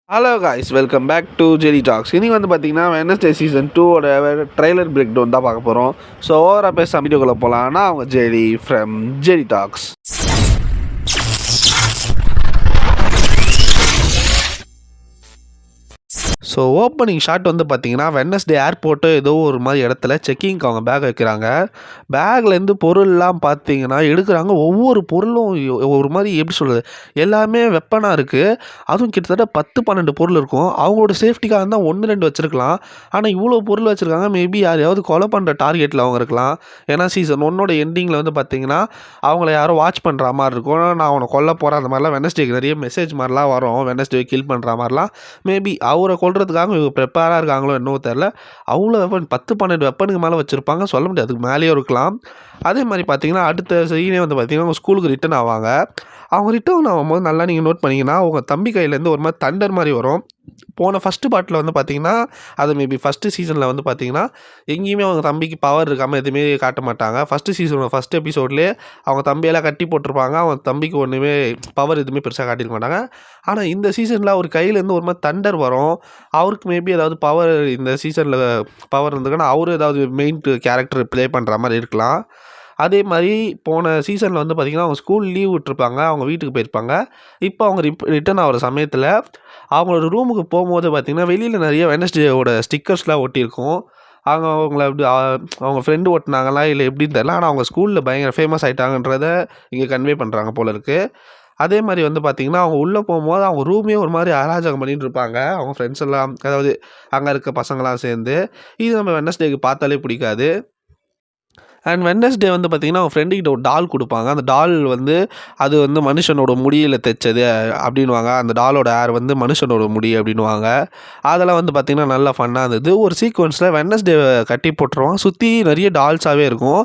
Hello guys, welcome back to Jerry talks. இனி வந்து பார்த்தீங்கன்னா Wednesday season 2 trailer breakdown தான் பார்க்க போகிறோம். ஸோ ஓவராக பேச வீடியோக்குள்ளே போகலான்னா அவங்க Jerry from Jerry talks. So opening shot வந்து பார்த்தீங்கன்னா வெட்னஸ்டே ஏர்போர்ட்டு ஏதோ ஒரு மாதிரி இடத்துல செக்கிங்க்கு அவங்க பேக் வைக்கிறாங்க. பேக்லேருந்து பொருள்லாம் பார்த்தீங்கன்னா எடுக்கிறாங்க. ஒவ்வொரு பொருளும் ஒரு மாதிரி எப்படி சொல்கிறது, எல்லாமே வெப்பனாக இருக்குது. அதுவும் கிட்டத்தட்ட 10-12 பொருள் இருக்கும். அவங்களோட சேஃப்டிக்காக இருந்தால் 1-2 வச்சுருக்கலாம். ஆனால் இவ்வளோ பொருள் வச்சுருக்காங்க. மேபி யாரையாவது கொலை பண்ணுற டார்கெட்டில் அவங்க இருக்கலாம். ஏன்னா சீசன் 1 எண்டிங்கில் வந்து பார்த்தீங்கன்னா அவங்கள யாரோ வாட்ச் பண்ணுற மாதிரி இருக்கும். நான் அவனை கொல்ல போகிறேன் அந்த மாதிரிலாம் வெட்னஸ்டேக்கு நிறைய மெசேஜ் மாதிரிலாம் வரும். வெட்னஸ்டே கில் பண்ணுற மாதிரிலாம் மேபி அவரை கொல்றதுக்காக இவங்க ப்ரிப்பேராக இருக்காங்களோ என்னவோ தெரில. அவ்வளோ வெப்பன் 10-12 வெப்பனுக்கு மேலே வச்சுருப்பாங்க. சொல்ல முடியாது, அதுக்கு மேலேயும் இருக்கலாம். அதே மாதிரி பார்த்தீங்கன்னா அடுத்த சீனே வந்து பார்த்தீங்கன்னா அவங்க ஸ்கூலுக்கு ரிட்டர்ன் ஆவாங்க. அவங்க ரிட்டர்ன் ஆகும்போது நல்லா நீங்கள் நோட் பண்ணிங்கன்னா அவங்க தம்பி கையிலேருந்து ஒரு மாதிரி தண்டர் மாதிரி வரும். போன ஃபஸ்ட்டு பார்ட்டில் வந்து பார்த்தீங்கன்னா அது மேபி ஃபஸ்ட்டு சீசனில் வந்து பார்த்தீங்கன்னா எங்கேயுமே அவங்க தம்பிக்கு பவர் இருக்காமல் எதுவுமே காட்ட மாட்டாங்க. ஃபஸ்ட்டு சீசனோட ஃபஸ்ட் எபிசோட்லேயே அவங்க தம்பியெல்லாம் கட்டி போட்டிருப்பாங்க. அவங்க தம்பிக்கு ஒன்றுமே பவர் எதுவுமே பெருசாக காட்டியிருக்க மாட்டாங்க. ஆனால் இந்த சீசனில் அவர் கையிலேருந்து ஒரு மாதிரி தண்டர் வரும். அவருக்கு மேபி ஏதாவது பவர் இந்த சீசனில் பவர் இருந்ததுன்னா அவரு ஏதாவது மெயின் கேரக்டர் ப்ளே பண்ணுற மாதிரி இருக்கலாம். அதே மாதிரி போன சீசனில் வந்து பார்த்திங்கன்னா அவங்க ஸ்கூல் லீவ் விட்டுருப்பாங்க. அவங்க வீட்டுக்கு போயிருப்பாங்க. இப்போ அவங்க ரிட்டர்ன் ஆகிற சமயத்தில் அவங்களோட ரூமுக்கு போகும்போது பார்த்திங்கன்னா வெளியில் நிறைய வெட்னஸ்டேவோட ஸ்டிக்கர்ஸ்லாம் ஒட்டியிருக்கும். அவங்கள எப்படி அவங்க ஃப்ரெண்டு ஒட்டினாங்களா இல்லை எப்படின்னு தெரியல. ஆனால் அவங்க ஸ்கூலில் பயங்கர ஃபேமஸ் ஆகிட்டாங்கன்றத இங்கே கன்வே பண்ணுறாங்க போல இருக்குது. அதே மாதிரி வந்து பார்த்திங்கன்னா அவங்க உள்ளே போகும்போது அவங்க ரூமே ஒரு மாதிரி அராஜகம் பண்ணிட்டு இருப்பாங்க. அவங்க ஃப்ரெண்ட்ஸ் எல்லாம், அதாவது அங்கே இருக்க பசங்களாம் சேர்ந்து. இது நம்ம வெட்னஸ்டேக்கு பார்த்தாலே பிடிக்காது. அண்ட் வெட்னஸ்டே வந்து பார்த்திங்கன்னா அவங்க ஃப்ரெண்டுக்கிட்ட ஒரு டால் கொடுப்பாங்க. அந்த டால் வந்து அது வந்து மனுஷனோட முடியில் தைச்சது அப்படின்வாங்க. அந்த டாலோட ஏர் வந்து மனுஷனோட முடி அப்படின்வாங்க. அதெல்லாம் வந்து பார்த்திங்கன்னா நல்லா ஃபன்னாக இருந்தது. ஒரு சீக்வன்ஸில் வெட்னஸ்டேவை கட்டி போட்டுருவான். சுற்றி நிறைய டால்ஸாகவே இருக்கும்.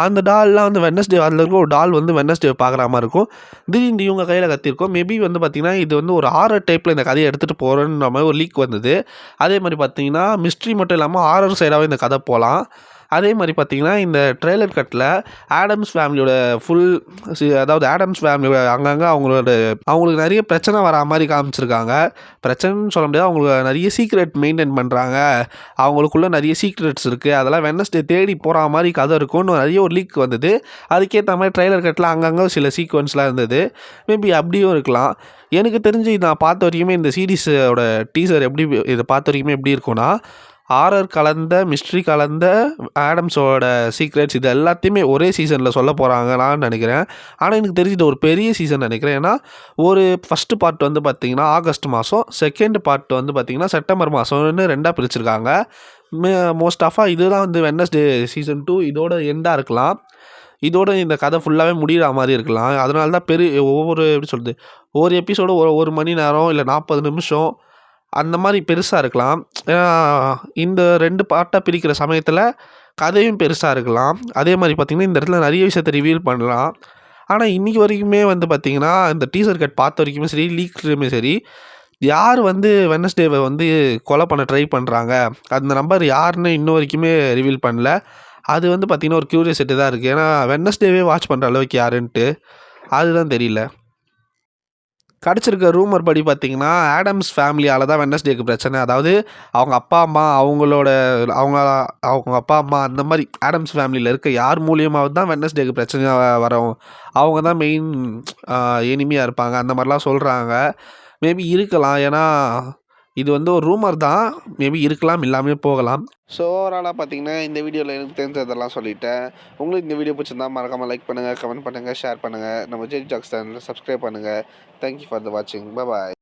அந்த டால்லாம் வந்து வெட்னஸ்டே அதில் இருக்க ஒரு டால் வந்து வெட்னஸ்டே பார்க்குற மாதிரி இருக்கும். திடீர்னு இவங்க கையில் கத்திருக்கும். மேபி வந்து பார்த்திங்கன்னா இது வந்து ஒரு ஹாரர் டைப்பில் இந்த கதையை எடுத்துகிட்டு போகிறோன்ற மாதிரி ஒரு லீக் வந்தது. அதே மாதிரி பார்த்திங்கன்னா மிஸ்ட்ரி மட்டும் இல்லாமல் ஹாரர் சைடாகவே இந்த கதை போகலாம். அதே மாதிரி பார்த்திங்கன்னா இந்த ட்ரெய்லர் கட்டில் ஆடம்ஸ் ஃபேமிலியோட அதாவது ஆடம்ஸ் ஃபேமிலியோட அங்கங்கே அவங்களுக்கு நிறைய பிரச்சனை வரா மாதிரி காமிச்சிருக்காங்க. பிரச்சனைன்னு சொல்ல முடியாது, அவங்களுக்கு நிறைய சீக்ரெட் மெயின்டைன் பண்ணுறாங்க. அவங்களுக்குள்ளே நிறைய சீக்ரெட்ஸ் இருக்குது. அதெல்லாம் வெட்னஸ்டே தேடி போகிற மாதிரி கதை இருக்கும்னு நிறைய ஒரு லீக் வந்தது. அதுக்கேற்ற மாதிரி ட்ரெய்லர் கட்டில் அங்கங்கே சில சீக்வன்ஸ்லாம் இருந்தது. மேபி அப்படியும் இருக்கலாம். எனக்கு தெரிஞ்சு நான் பார்த்த வரைக்குமே இந்த சீரீஸோட டீசர் இதை பார்த்த வரைக்குமே எப்படி இருக்கும்னா, ஹாரர் கலந்த மிஸ்ட்ரி கலந்த ஆடம்ஸோட சீக்ரெட்ஸ் இது எல்லாத்தையுமே ஒரே சீசனில் சொல்ல போகிறாங்களான்னு நினைக்கிறேன். ஆனால் எனக்கு தெரிஞ்சது ஒரு பெரிய சீசன் நினைக்கிறேன். ஏன்னா ஒரு ஃபஸ்ட்டு பார்ட் வந்து பார்த்திங்கன்னா ஆகஸ்ட் மாதம், செகண்ட் பார்ட் வந்து பார்த்திங்கன்னா செப்டம்பர் மாதம்னு 2ஆக பிரிச்சுருக்காங்க. மோஸ்ட் ஆஃபாக இதுதான் வந்து வெட்னஸ்டே சீசன் 2 இதோட எண்டாக இருக்கலாம். இதோட இந்த கதை ஃபுல்லாகவே முடிகிற மாதிரி இருக்கலாம். அதனால தான் ஒவ்வொரு எப்படி சொல்கிறது, ஒவ்வொரு எபிசோடு ஒரு மணி நேரம் இல்லை 40 நிமிஷம் அந்த மாதிரி பெருசாக இருக்கலாம். இந்த 2 பார்ட்டாக பிரிக்கிற சமயத்தில் கதையும் பெருசாக இருக்கலாம். அதே மாதிரி பார்த்திங்கன்னா இந்த இடத்துல நிறைய விஷயத்தை ரிவீல் பண்ணலாம். ஆனால் இன்றைக்கி வரைக்குமே வந்து பார்த்திங்கன்னா இந்த டீசர் கட் பார்த்த வரைக்குமே சரி, லீக்லேயுமே சரி, யார் வந்து வெட்னஸ்டேவை வந்து கொலை பண்ண ட்ரை பண்ணுறாங்க, அந்த நம்பர் யாருன்னு இன்ன வரைக்குமே ரிவீல் பண்ணல. அது வந்து பார்த்திங்கன்னா ஒரு க்யூரியாசிட்டி தான் இருக்குது. ஏன்னா வெட்னஸ்டேவே வாட்ச் பண்ணுற அளவுக்கு யாருன்ட்டு அதுதான் தெரியல. கிடச்சிருக்க ரூமர் படி பார்த்திங்கன்னா ஆடம்ஸ் ஃபேமிலியால் தான் வெட்னஸ்டேக்கு பிரச்சனை. அதாவது அவங்க அப்பா அம்மா அவங்க அப்பா அம்மா அந்த மாதிரி ஆடம்ஸ் ஃபேமிலியில் இருக்க யார் மூலியமாவது தான் வெட்னஸ்டேக்கு பிரச்சனையாக வரும். அவங்க தான் மெயின் எனிமியாக இருப்பாங்க அந்த மாதிரிலாம் சொல்கிறாங்க. மேபி இருக்கலாம். ஏன்னா இது வந்து ஒரு ரூமர் தான். மேபி இருக்கலாம், இல்லாமல் போகலாம். ஸோ ஓவராலாக பார்த்தீங்கன்னா இந்த வீடியோவில் எனக்கு தெரிஞ்சதெல்லாம் சொல்லிட்டேன். உங்களுக்கு இந்த வீடியோ பிடிச்சிருந்தா மறக்காமல் லைக் பண்ணுங்கள், கமெண்ட் பண்ணுங்கள், ஷேர் பண்ணுங்கள். நம்ம ஜெரி டாக்ஸ் சேனலில் சப்ஸ்கிரைப் பண்ணுங்கள். தேங்க்யூ ஃபார் த வாட்சிங். பாய்.